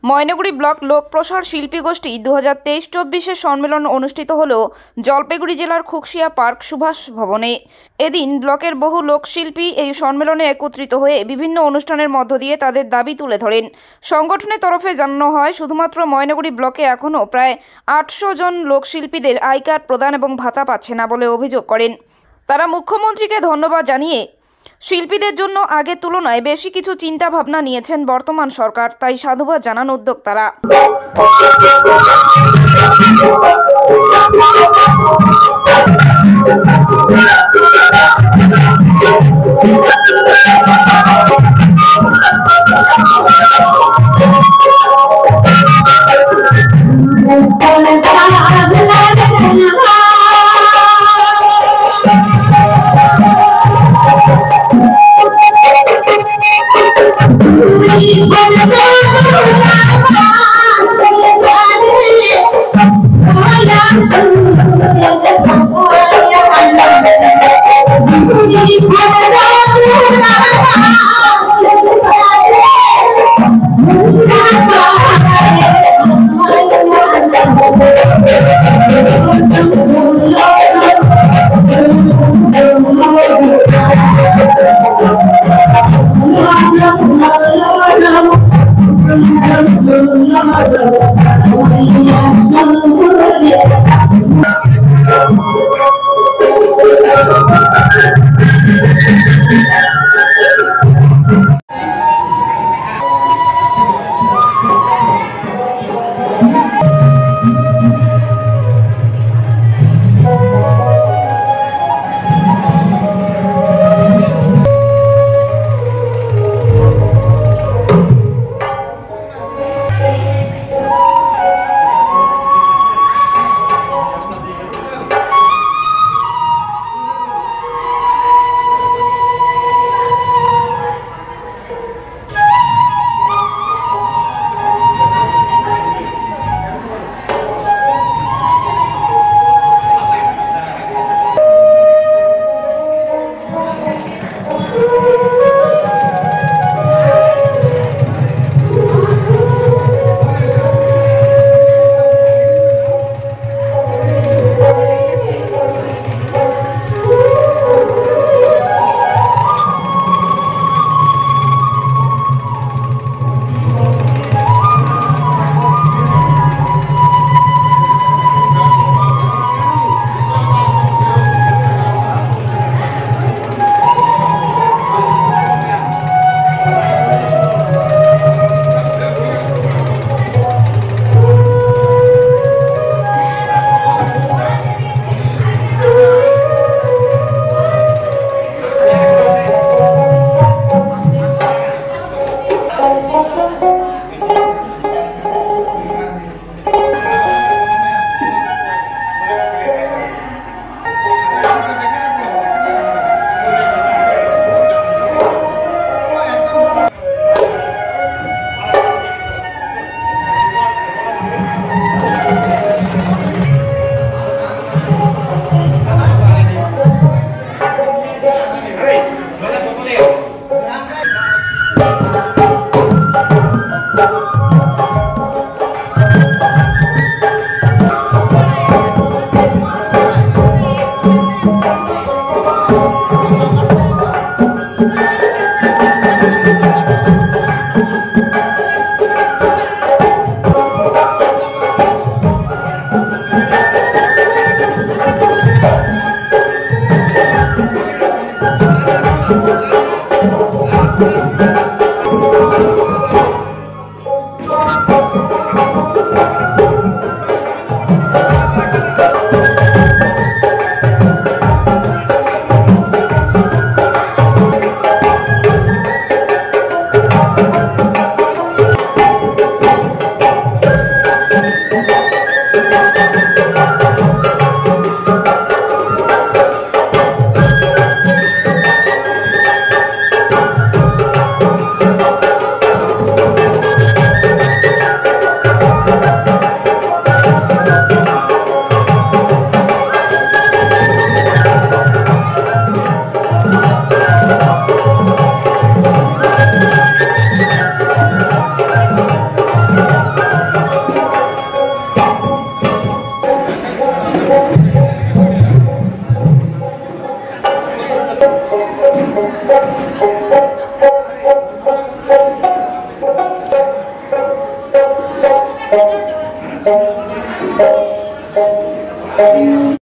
Maynaguri block লোক প্রসার শিল্পী গোষ্ঠী 2023-24 সম্মেলন অনুষ্ঠিত হল জলপাইগুড়ি জেলার খুকশিয়া পার্ক সুভাষ ভবনে। এদিন ব্লকের বহু লোকশিল্পী এই সম্মেলনে একত্রিত হয়ে বিভিন্ন অনুষ্ঠানের মধ্য দিয়ে তাদের দাবি তুলে ধরেন। সংগঠনের তরফে জানানো হয়, শুধুমাত্র ময়নাগুড়ি ব্লকে এখনও প্রায় 800 জন লোকশিল্পীদের আই কার্ড প্রদান এবং ভাতা পাচ্ছে না বলে অভিযোগ করেন। তারা মুখ্যমন্ত্রীকে ধন্যবাদ জানিয়ে শিল্পীদের জন্য আগের তুলনায় বেশি কিছু চিন্তা ভাবনা নিয়েছেন বর্তমান সরকার, তাই সাধুবাদ জানান উদ্যোক্তারা।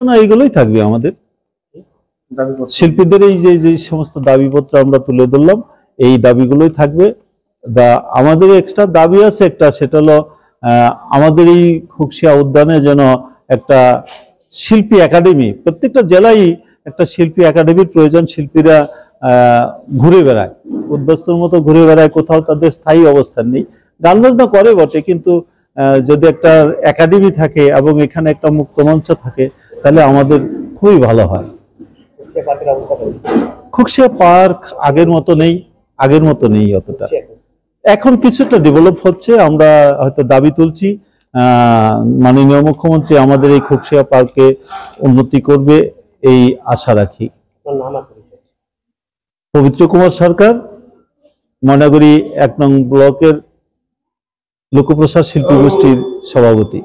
না, এইগুলোই থাকবে আমাদের শিল্পীদের। এই যে সমস্ত দাবিপত্র আমরা তুলে ধরলাম, এই দাবিগুলোই থাকবে। আমাদের এক্সট্রা দাবি আছে একটা, সেটা হলো আমাদের এই খুকশিয়া উদ্যানে যেন একটা শিল্পী একাডেমি, প্রত্যেকটা জেলায় একটা শিল্পী একাডেমির প্রয়োজন। শিল্পীরা ঘুরে বেড়ায়, উদ্বাস্তুর মতো ঘুরে বেড়ায়, কোথাও তাদের স্থায়ী অবস্থান নেই। গান বাজনা করে বটে, কিন্তু যদি একটা একাডেমি থাকে এবং এখানে একটা মুক্ত মঞ্চ থাকে, তাহলে আমাদের খুবই ভালো হয়। খুকশিয়া পার্ক আগের মতো নেই অতটা। এখন কিছুটা ডেভেলপ হচ্ছে, আমরা হয়তো দাবি তুলছি মাননীয় মুখ্যমন্ত্রী আমাদের এই খুকশিয়া পার্কে উন্নতি করবে, এই আশা রাখি। পবিত্র কুমার সরকার, ময়নাগুড়ি 1 নং ব্লকের লোকপ্রসাদ শিল্পী গোষ্ঠীর সভাপতি।